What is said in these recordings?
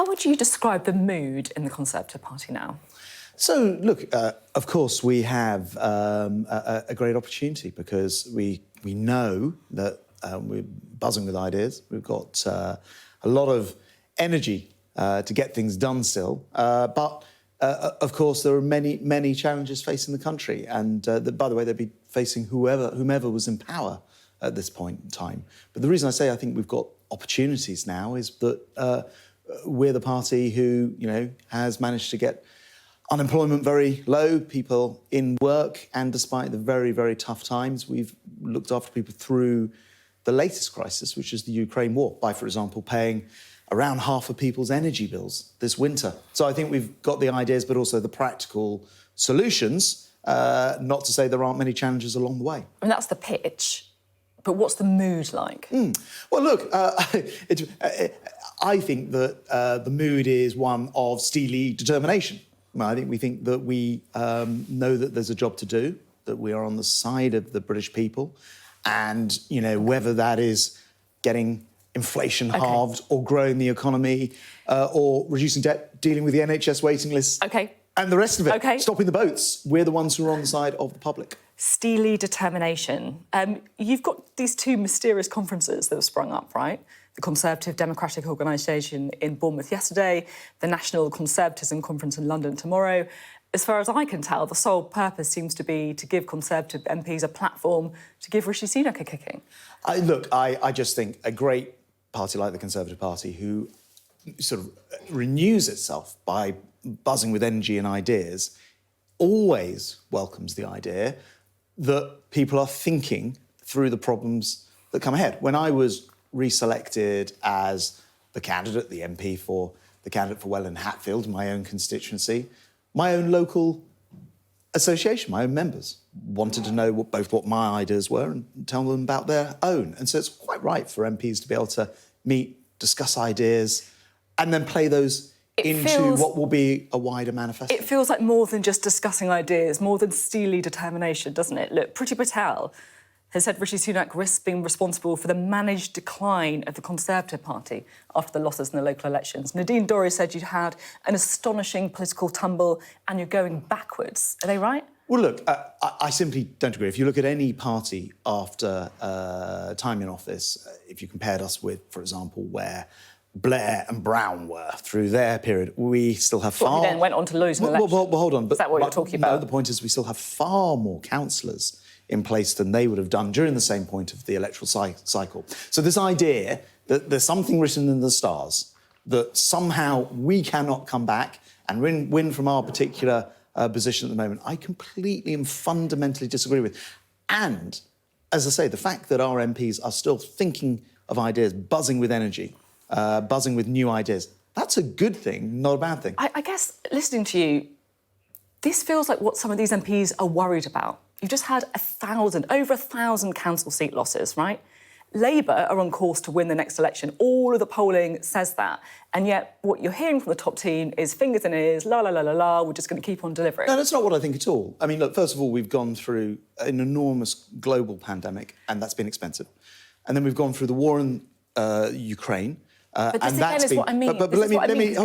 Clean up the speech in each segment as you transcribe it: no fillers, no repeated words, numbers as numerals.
How would you describe the mood in the Conservative Party now? So, look, of course, we have a great opportunity because we know that we're buzzing with ideas. We've got a lot of energy to get things done still. But, of course, there are many challenges facing the country. And, by the way, they'd be facing whomever was in power at this point in time. But the reason I say I think we've got opportunities now is that we're the party who, has managed to get unemployment very low, people in work, and despite the very, very tough times, we've looked after people through the latest crisis, which is the Ukraine war, by, for example, paying around half of people's energy bills this winter. So I think we've got the ideas, but also the practical solutions, not to say there aren't many challenges along the way. I mean, that's the pitch, but what's the mood like? Well, look, I think that the mood is one of steely determination. I think we think that we know that there's a job to do, that we are on the side of the British people. And, whether that is getting inflation halved or growing the economy or reducing debt, dealing with the NHS waiting lists and the rest of it, stopping the boats, we're the ones who are on the side of the public. Steely determination. You've got these two mysterious conferences that have sprung up, right? The Conservative Democratic Organisation in Bournemouth yesterday, the National Conservatism Conference in London tomorrow. As far as I can tell, the sole purpose seems to be to give Conservative MPs a platform to give Rishi Sunak a kicking. I just think a great party like the Conservative Party, who sort of renews itself by buzzing with energy and ideas, always welcomes the idea that people are thinking through the problems that come ahead. When I was reselected as the MP for Welland Hatfield, my own constituency, my own local association, my own members wanted to know both what my ideas were and tell them about their own. And so it's quite right for MPs to be able to meet, discuss ideas, and then play those into what will be a wider manifesto. It feels like more than just discussing ideas, more than steely determination, doesn't it? Look, Priti Patel has said Rishi Sunak risks being responsible for the managed decline of the Conservative Party after the losses in the local elections. Nadine Dorries said you'd had an astonishing political tumble and you're going backwards. Are they right? Well, look, I simply don't agree. If you look at any party after time in office, if you compared us with, for example, where Blair and Brown were through their period, we still have He then went on to lose an election. Well, hold on. Is that what you're talking about? No, the point is we still have far more councillors in place than they would have done during the same point of the electoral cycle. So this idea that there's something written in the stars, that somehow we cannot come back and win from our particular position at the moment, I completely and fundamentally disagree with. And, as I say, the fact that our MPs are still thinking of ideas, buzzing with energy, buzzing with new ideas, that's a good thing, not a bad thing. I guess, listening to you, this feels like what some of these MPs are worried about. You've just had over 1,000 council seat losses, right? Labour are on course to win the next election. All of the polling says that. And yet what you're hearing from the top team is fingers in ears, la, la, la, la, la, we're just going to keep on delivering. No, that's not what I think at all. I mean, look, first of all, we've gone through an enormous global pandemic, and that's been expensive. And then we've gone through the war in Ukraine. But this again is what I mean. But let me finish.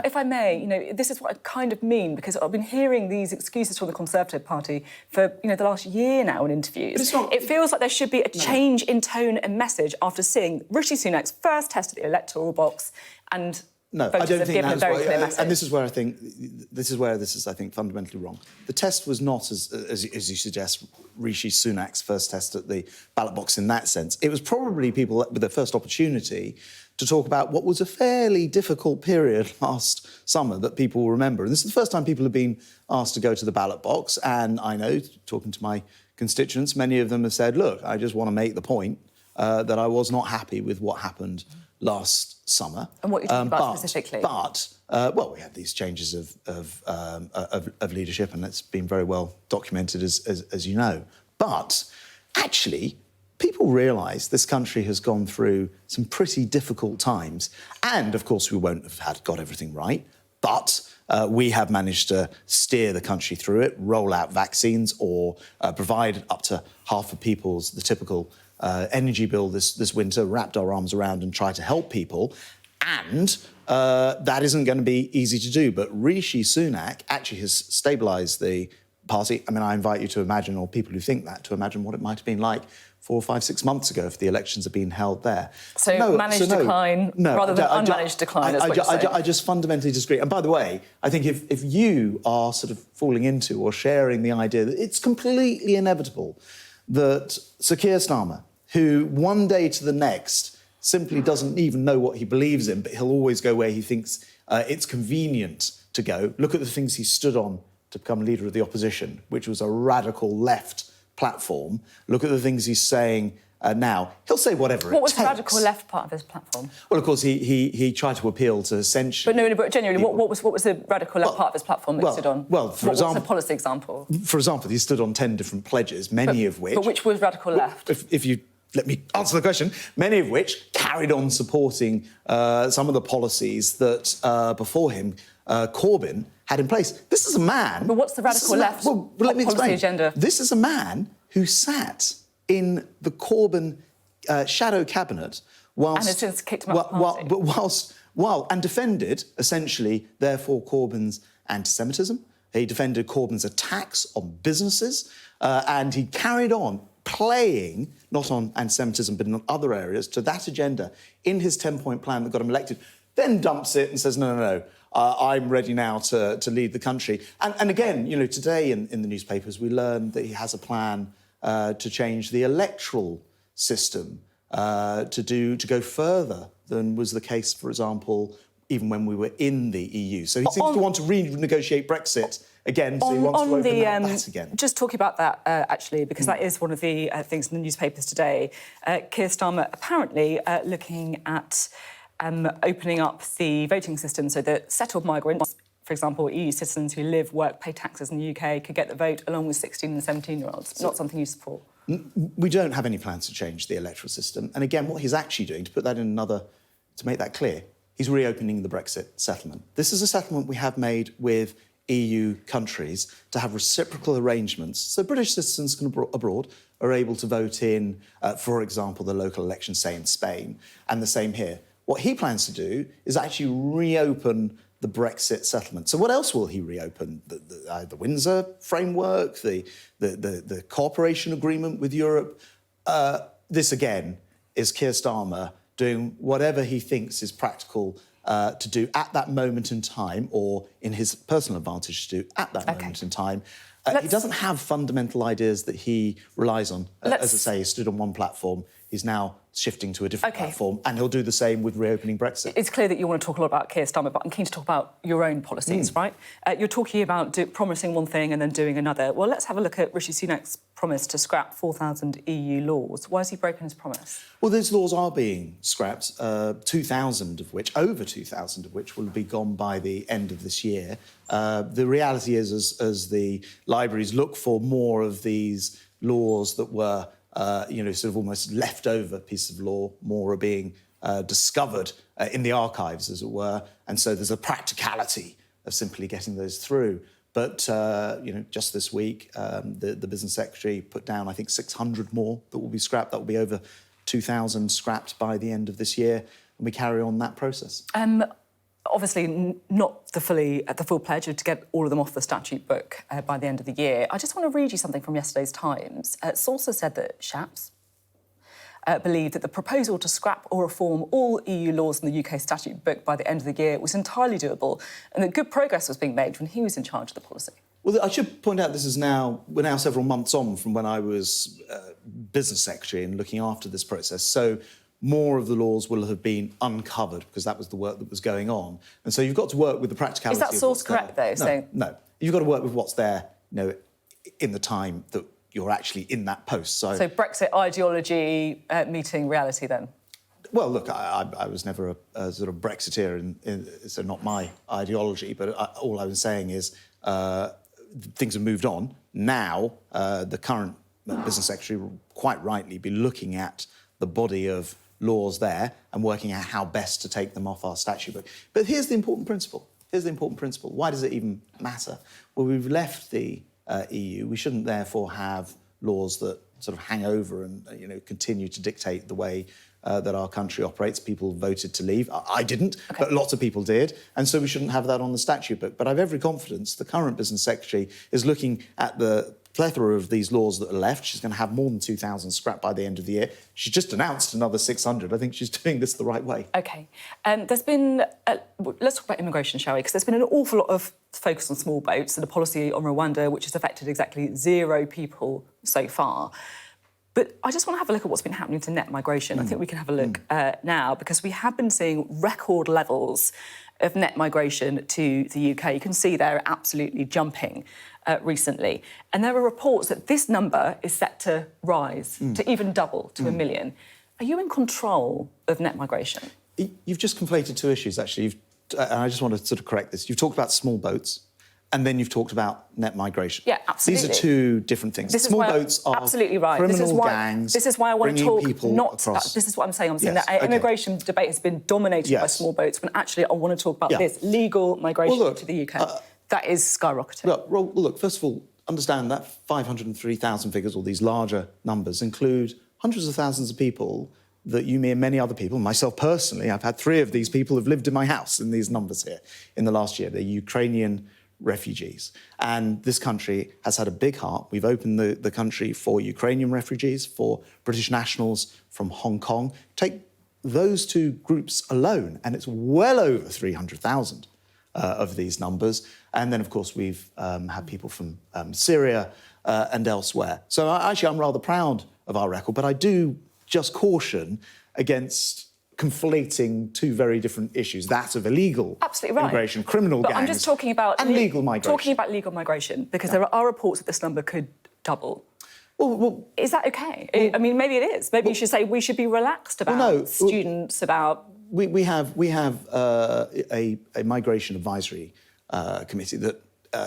If I may, this is what I kind of mean, because I've been hearing these excuses from the Conservative Party for, the last year now in interviews. It feels like there should be a change in tone and message after seeing Rishi Sunak's first test at the electoral box and voters have given a very clear message. And this is where this is, I think, fundamentally wrong. The test was not, as you suggest, Rishi Sunak's first test at the ballot box in that sense. It was probably people with their first opportunity to talk about what was a fairly difficult period last summer that people will remember. And this is the first time people have been asked to go to the ballot box. And I know, talking to my constituents, many of them have said, look, I just want to make the point that I was not happy with what happened last summer. And what are you talking about specifically? Well, we had these changes of leadership, and it's been very well documented, as you know. But actually, people realise this country has gone through some pretty difficult times. And, of course, we won't have got everything right, but we have managed to steer the country through it, roll out vaccines, or provide up to half of the typical energy bill this winter, wrapped our arms around and tried to help people. And that isn't going to be easy to do. But Rishi Sunak actually has stabilised the party. I mean, I invite you to imagine, or people who think that, to imagine what it might have been like 4, 5, 6 months ago if the elections had been held there. So managed decline rather than unmanaged decline, is what you're saying. I just fundamentally disagree. And by the way, I think if you are sort of falling into or sharing the idea that it's completely inevitable that Sir Keir Starmer, who one day to the next simply doesn't even know what he believes in, but he'll always go where he thinks it's convenient to go. Look at the things he stood on to become leader of the opposition, which was a radical left platform. Look at the things he's saying now. He'll say whatever it takes. What was the radical left part of his platform? Well, of course, he tried to appeal to essentially... But genuinely, what was the radical left part of his platform that he stood on? Well, for example... What's a policy example? For example, he stood on 10 different pledges, many of which... But which was radical left? If you let me answer the question, many of which carried on supporting some of the policies that before him Corbyn had in place. This is a man... But what's the radical left let me policy explain. agenda? This is a man who sat in the Corbyn shadow cabinet whilst... And has since kicked him out of the party. And defended, essentially, therefore, Corbyn's anti-Semitism. He defended Corbyn's attacks on businesses, and he carried on playing, not on anti-Semitism, but in other areas, to that agenda in his 10-point plan that got him elected, then dumps it and says, no, I'm ready now to lead the country. And again, you know, today in the newspapers, we learned that he has a plan to change the electoral system, to go further than was the case, for example, even when we were in the EU. So he seems to want to renegotiate Brexit again, so he wants to open that again. Just talking about that, actually, because that is one of the things in the newspapers today. Keir Starmer apparently looking at opening up the voting system so that settled migrants, for example, EU citizens who live, work, pay taxes in the UK, could get the vote along with 16 and 17-year-olds. Not something you support. We don't have any plans to change the electoral system. And again, what he's actually doing, to put that in another, to make that clear, he's reopening the Brexit settlement. This is a settlement we have made with EU countries to have reciprocal arrangements so British citizens abroad are able to vote in, for example, the local elections, say, in Spain, and the same here. What he plans to do is actually reopen the Brexit settlement. So what else will he reopen? The Windsor framework, the cooperation agreement with Europe. This, again, is Keir Starmer doing whatever he thinks is practical to do at that moment in time, or in his personal advantage to do at that moment in time. He doesn't have fundamental ideas that he relies on. As I say, he stood on one platform. He's now shifting to a different platform, and he'll do the same with reopening Brexit. It's clear that you want to talk a lot about Keir Starmer, but I'm keen to talk about your own policies, right? You're talking about promising one thing and then doing another. Well, let's have a look at Rishi Sunak's promise to scrap 4,000 EU laws. Why has he broken his promise? Well, those laws are being scrapped, 2,000 of which, over 2,000 of which, will be gone by the end of this year. The reality is, as the libraries look for more of these laws that were sort of almost leftover pieces of law, more are being discovered in the archives, as it were. And so there's a practicality of simply getting those through. But, just this week, the Business Secretary put down, I think, 600 more that will be scrapped. That will be over 2,000 scrapped by the end of this year. And we carry on that process. Obviously, not the full pledge to get all of them off the statute book by the end of the year. I just want to read you something from yesterday's Times. Sources said that Shapps believed that the proposal to scrap or reform all EU laws in the UK statute book by the end of the year was entirely doable, and that good progress was being made when he was in charge of the policy. Well, I should point out we're now several months on from when I was Business Secretary and looking after this process. So more of the laws will have been uncovered because that was the work that was going on. And so you've got to work with the practicality. Is that source correct, though? No. You've got to work with what's there, in the time that you're actually in that post. So Brexit ideology meeting reality, then? Well, look, I was never a sort of Brexiteer, so not my ideology, but all I was saying is things have moved on. Now, the current Business Secretary will quite rightly be looking at the body of laws there and working out how best to take them off our statute book. But here's the important principle. Why does it even matter? Well, we've left the EU. We shouldn't therefore have laws that sort of hang over and continue to dictate the way that our country operates. People voted to leave. I didn't, but lots of people did. And so we shouldn't have that on the statute book. But I have every confidence the current Business Secretary is looking at the plethora of these laws that are left. She's going to have more than 2,000 scrapped by the end of the year. She's just announced another 600. I think she's doing this the right way. OK. There's been... let's talk about immigration, shall we? Because there's been an awful lot of focus on small boats and a policy on Rwanda which has affected exactly 0 people so far. But I just want to have a look at what's been happening to net migration. I think we can have a look now, because we have been seeing record levels of net migration to the UK. You can see they're absolutely jumping recently. And there are reports that this number is set to rise, to even double to 1 million. Are you in control of net migration? You've just conflated 2 issues, actually. And I just want to sort of correct this. You've talked about small boats, and then you've talked about net migration. Yeah, absolutely. These are 2 different things. Small boats are absolutely right. criminal gangs. This is why I want to talk not across. This is what I'm saying. I'm saying that our immigration debate has been dominated by small boats, when actually I want to talk about this legal migration to the UK. That is skyrocketing. Well, look, first of all, understand that 503,000 figures, or these larger numbers, include hundreds of thousands of people that you, me and many other people, myself personally, I've had 3 of these people have lived in my house in these numbers here in the last year. They're Ukrainian refugees. And this country has had a big heart. We've opened the country for Ukrainian refugees, for British nationals from Hong Kong. Take those 2 groups alone, and it's well over 300,000 of these numbers. And then, of course, we've had people from Syria and elsewhere. So I'm rather proud of our record, but I do just caution against conflating 2 very different issues, that of illegal immigration, criminal gangs, I'm just talking about and legal migration. Talking about legal migration, because there are reports that this number could double. Well, is that OK? I mean, maybe it is. Maybe you should say we should be relaxed about students, about... We have a migration advisory committee that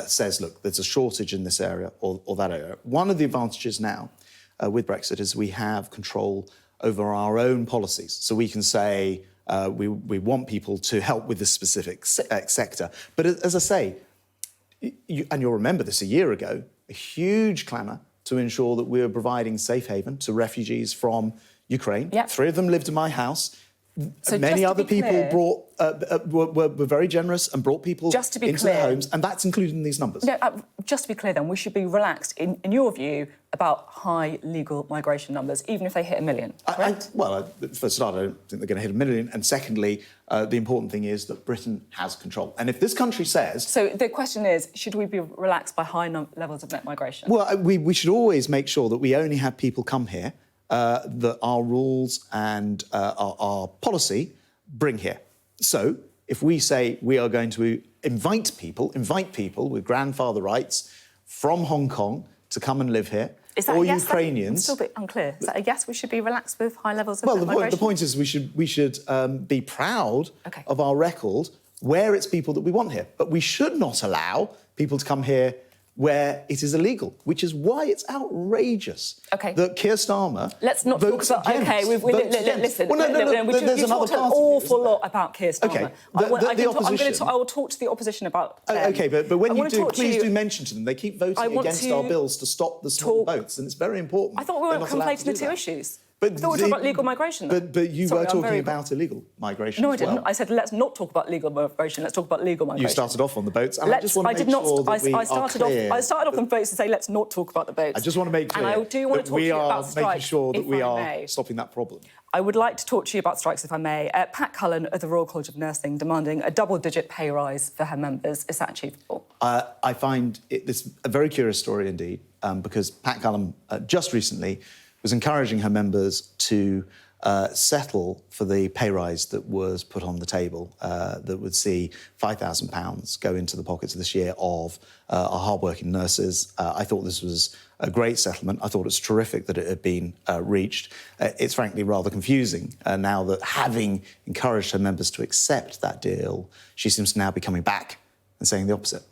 says, look, there's a shortage in this area or that area. One of the advantages now with Brexit is we have control over our own policies. So we can say we want people to help with this specific sector. But as I say, and you'll remember this a year ago, a huge clamour to ensure that we were providing safe haven to refugees from Ukraine. Yep. 3 of them lived in my house. So many other people were very generous and brought people into their homes, and that's included in these numbers. No, just to be clear then, we should be relaxed, in your view, about high legal migration numbers, even if they hit 1 million, correct? For a start, I don't think they're going to hit 1 million, and secondly, the important thing is that Britain has control. And if this country says... So the question is, should we be relaxed by high levels of net migration? Well, we should always make sure that we only have people come here that our rules and our policy bring here. So if we say we are going to invite people with grandfather rights from Hong Kong to come and live here, or Ukrainians... It's still a bit unclear. Is that a yes, we should be relaxed with high levels of net migration? The point is we should be proud of our record where it's people that we want here. But we should not allow people to come here where it is illegal, which is why it's outrageous that Keir Starmer... Let's not talk about... Listen. You've talked an awful lot about Keir Starmer. I will talk to the opposition about them. OK, but when you do, please do mention to them. They keep voting against our bills to stop the small boats, and it's very important. I thought we weren't conflating the 2 issues. I thought we were talking about legal migration. But you were talking about illegal migration. No, I didn't. I said let's not talk about legal migration. Let's talk about legal migration. You started off on the boats, and I just want to make sure that we are clear. I started off on boats to say let's not talk about the boats. I just want to make clear that we are making sure that we are stopping that problem. I would like to talk to you about strikes, if I may. Pat Cullen of the Royal College of Nursing demanding a double-digit pay rise for her members. Is that achievable? I find this a very curious story indeed, because Pat Cullen just recently was encouraging her members to settle for the pay rise that was put on the table, that would see £5,000 go into the pockets this year of our hard-working nurses. I thought this was a great settlement. I thought it was terrific that it had been reached. It's frankly rather confusing now that, having encouraged her members to accept that deal, she seems to now be coming back and saying the opposite.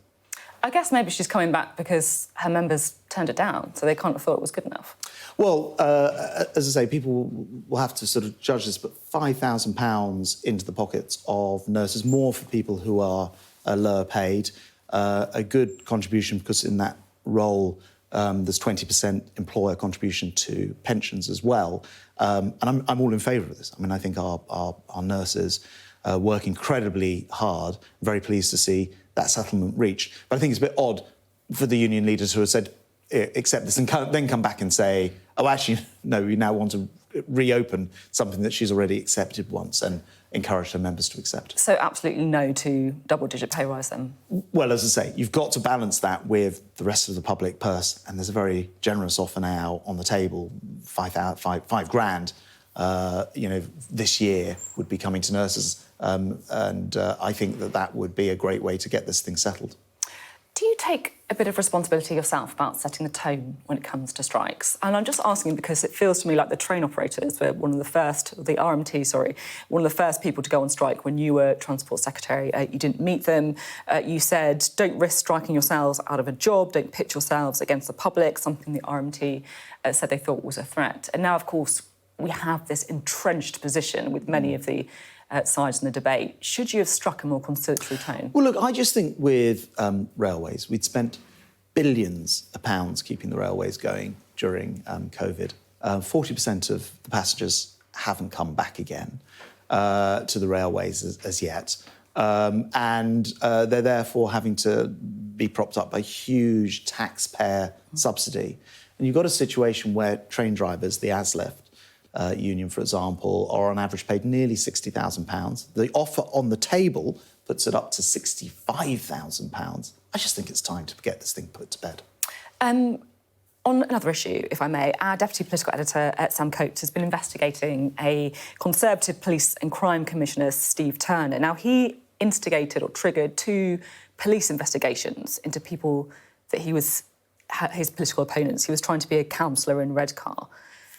I guess maybe she's coming back because her members turned it down, so they can't have thought it was good enough. Well, as I say, people will have to sort of judge this, but £5,000 into the pockets of nurses, more for people who are lower paid, a good contribution, because in that role There's 20% employer contribution to pensions as well. And I'm all in favour of this. I mean, I think our nurses work incredibly hard. Very pleased to see that settlement reached. But I think it's a bit odd for the union leaders who have said, accept this, and then come back and say, oh, actually, no, we now want to reopen something that she's already accepted once and encourage her members to accept. So absolutely no to double-digit pay rise then? Well, as I say, you've got to balance that with the rest of the public purse, and there's a very generous offer now on the table, five grand, this year would be coming to nurses, and I think that would be a great way to get this thing settled. Do you take a bit of responsibility yourself about setting the tone when it comes to strikes? And I'm just asking because it feels to me like the train operators were one of the first people to go on strike when you were Transport Secretary. You didn't meet them. You said, don't risk striking yourselves out of a job, don't pitch yourselves against the public, something the RMT said they thought was a threat. And now, of course, we have this entrenched position with many of the sides in the debate. Should you have struck a more conciliatory tone? Well, look, I just think with railways, we'd spent billions of pounds keeping the railways going during COVID. 40% of the passengers haven't come back again to the railways as yet. And they're therefore having to be propped up by huge taxpayer subsidy. And you've got a situation where train drivers, the ASLEF, union, for example, are on average paid nearly £60,000. The offer on the table puts it up to £65,000. I just think it's time to get this thing put to bed. On another issue, if I may, our Deputy Political Editor, Sam Coates, has been investigating a Conservative Police and Crime Commissioner, Steve Turner. Now, he instigated or triggered 2 police investigations into people that his political opponents. He was trying to be a councillor in Redcar.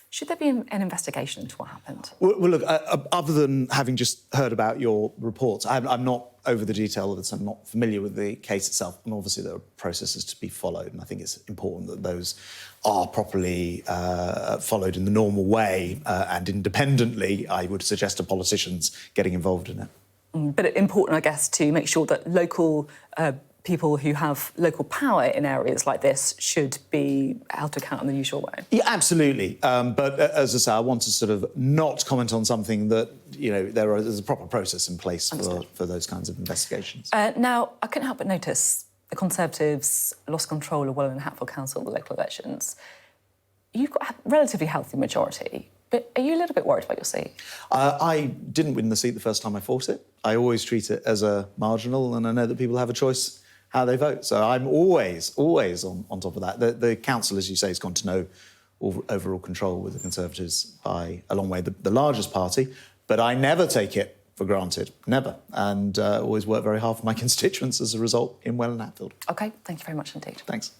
Should there be an investigation into what happened? Well, look, other than having just heard about your reports, I'm not over the detail of this. I'm not familiar with the case itself. And obviously there are processes to be followed. And I think it's important that those are properly followed in the normal way and independently, I would suggest, to politicians getting involved in it. But it's important, I guess, to make sure that local people who have local power in areas like this should be held to account in the usual way. Yeah, absolutely. But as I say, I want to sort of not comment on something that, there's a proper process in place for those kinds of investigations. Now, I couldn't help but notice the Conservatives lost control of Welwyn and Hatfield Council in the local elections. You've got a relatively healthy majority, but are you a little bit worried about your seat? I didn't win the seat the first time I fought it. I always treat it as a marginal, and I know that people have a choice how they vote. So I'm always on top of that. The council, as you say, has gone to no overall control with the Conservatives by a long way, the largest party. But I never take it for granted, never. And always work very hard for my constituents as a result in Welwyn and Hatfield. OK, thank you very much indeed. Thanks.